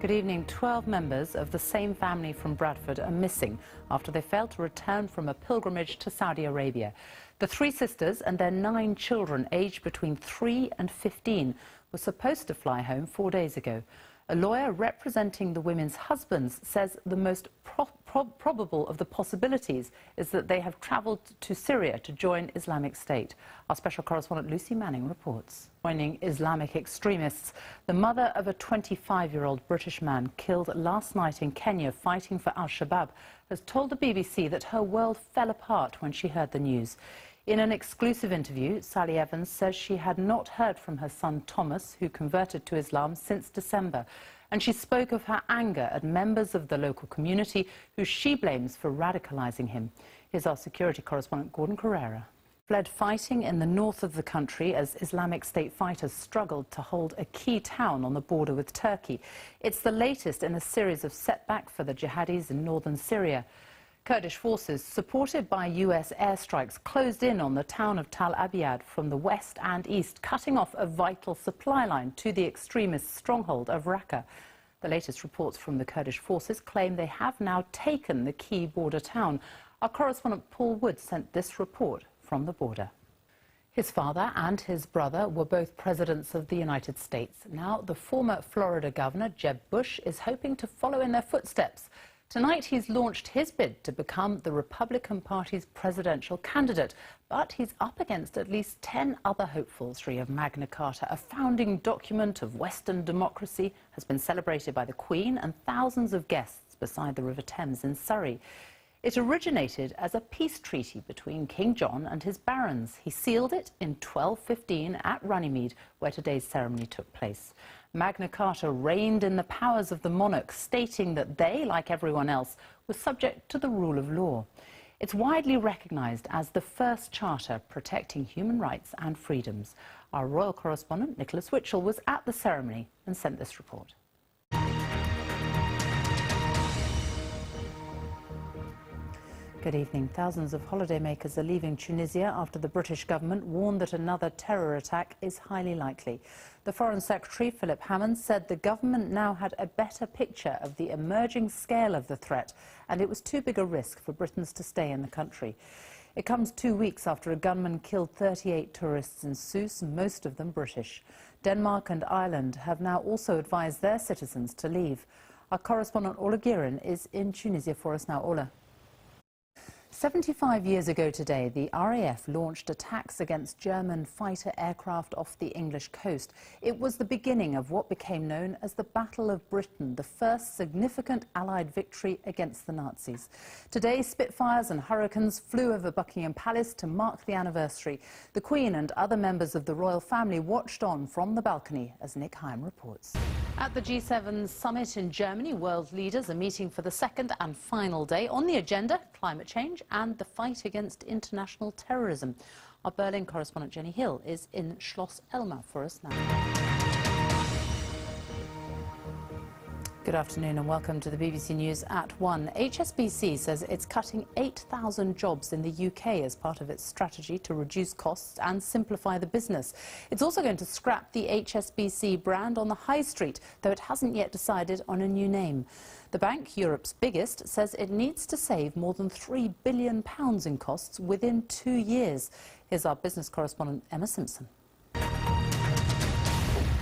Good evening. 12 members of the same family from Bradford are missing after they failed to return from a pilgrimage to Saudi Arabia. The three sisters and their 9 children, aged between 3 and 15, were supposed to fly home 4 days ago. A lawyer representing the women's husbands says the most probable of the possibilities is that they have travelled to Syria to join Islamic State. Our special correspondent Lucy Manning reports. Joining Islamic extremists, the mother of a 25-year-old British man killed last night in Kenya fighting for Al-Shabaab has told the BBC that her world fell apart when she heard the news. In an exclusive interview, Sally Evans says she had not heard from her son Thomas, who converted to Islam, since December. And she spoke of her anger at members of the local community who she blames for radicalising him. Here's our security correspondent Gordon Carrera. Fled fighting in the north of the country as Islamic State fighters struggled to hold a key town on the border with Turkey. It's the latest in a series of setbacks for the jihadis in northern Syria. Kurdish forces, supported by US airstrikes, closed in on the town of Tal Abyad from the west and east, cutting off a vital supply line to the extremist stronghold of Raqqa. The latest reports from the Kurdish forces claim they have now taken the key border town. Our correspondent Paul Wood sent this report from the border. His father and his brother were both presidents of the United States. Now, the former Florida governor, Jeb Bush, is hoping to follow in their footsteps. Tonight, he's launched his bid to become the Republican Party's presidential candidate. But he's up against at least 10 other hopefuls. Of Magna Carta, a founding document of Western democracy, has been celebrated by the Queen and thousands of guests beside the River Thames in Surrey. It originated as a peace treaty between King John and his barons. He sealed it in 1215 at Runnymede, where today's ceremony took place. Magna Carta reined in the powers of the monarch, stating that they, like everyone else, were subject to the rule of law. It's widely recognised as the first charter protecting human rights and freedoms. Our royal correspondent, Nicholas Witchell, was at the ceremony and sent this report. Good evening. Thousands of holidaymakers are leaving Tunisia after the British government warned that another terror attack is highly likely. The Foreign Secretary, Philip Hammond, said the government now had a better picture of the emerging scale of the threat, and it was too big a risk for Britons to stay in the country. It comes 2 weeks after a gunman killed 38 tourists in Sousse, most of them British. Denmark and Ireland have now also advised their citizens to leave. Our correspondent Ola Girin is in Tunisia for us now. Ola. 75 years ago today, the RAF launched attacks against German fighter aircraft off the English coast. It was the beginning of what became known as the Battle of Britain, the first significant Allied victory against the Nazis. Today, Spitfires and Hurricanes flew over Buckingham Palace to mark the anniversary. The Queen and other members of the royal family watched on from the balcony, as Nick Heim reports. At the G7 summit in Germany, world leaders are meeting for the second and final day. On the agenda, climate change and the fight against international terrorism. Our Berlin correspondent Jenny Hill is in Schloss Elmar for us now. Good afternoon and welcome to the BBC News at 1. HSBC says it's cutting 8,000 jobs in the UK as part of its strategy to reduce costs and simplify the business. It's also going to scrap the HSBC brand on the high street, though it hasn't yet decided on a new name. The bank, Europe's biggest, says it needs to save more than £3 billion in costs within 2 years. Here's our business correspondent Emma Simpson.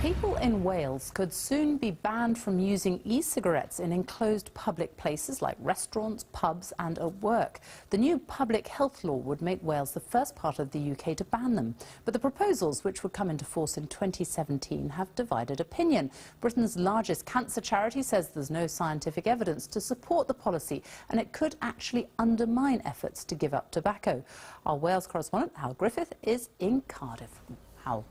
People in Wales could soon be banned from using e-cigarettes in enclosed public places like restaurants, pubs and at work. The new public health law would make Wales the first part of the UK to ban them. But the proposals, which would come into force in 2017, have divided opinion. Britain's largest cancer charity says there's no scientific evidence to support the policy and it could actually undermine efforts to give up tobacco. Our Wales correspondent, Hal Griffith, is in Cardiff. Hal.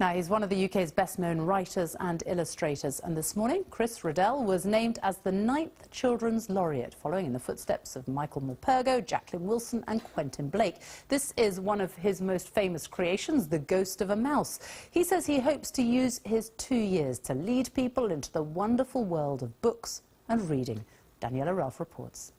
Now, he's one of the UK's best-known writers and illustrators, and this morning, Chris Riddell was named as the 9th Children's Laureate, following in the footsteps of Michael Morpurgo, Jacqueline Wilson and Quentin Blake. This is one of his most famous creations, The Ghost of a Mouse. He says he hopes to use his 2 years to lead people into the wonderful world of books and reading. Daniela Ralph reports.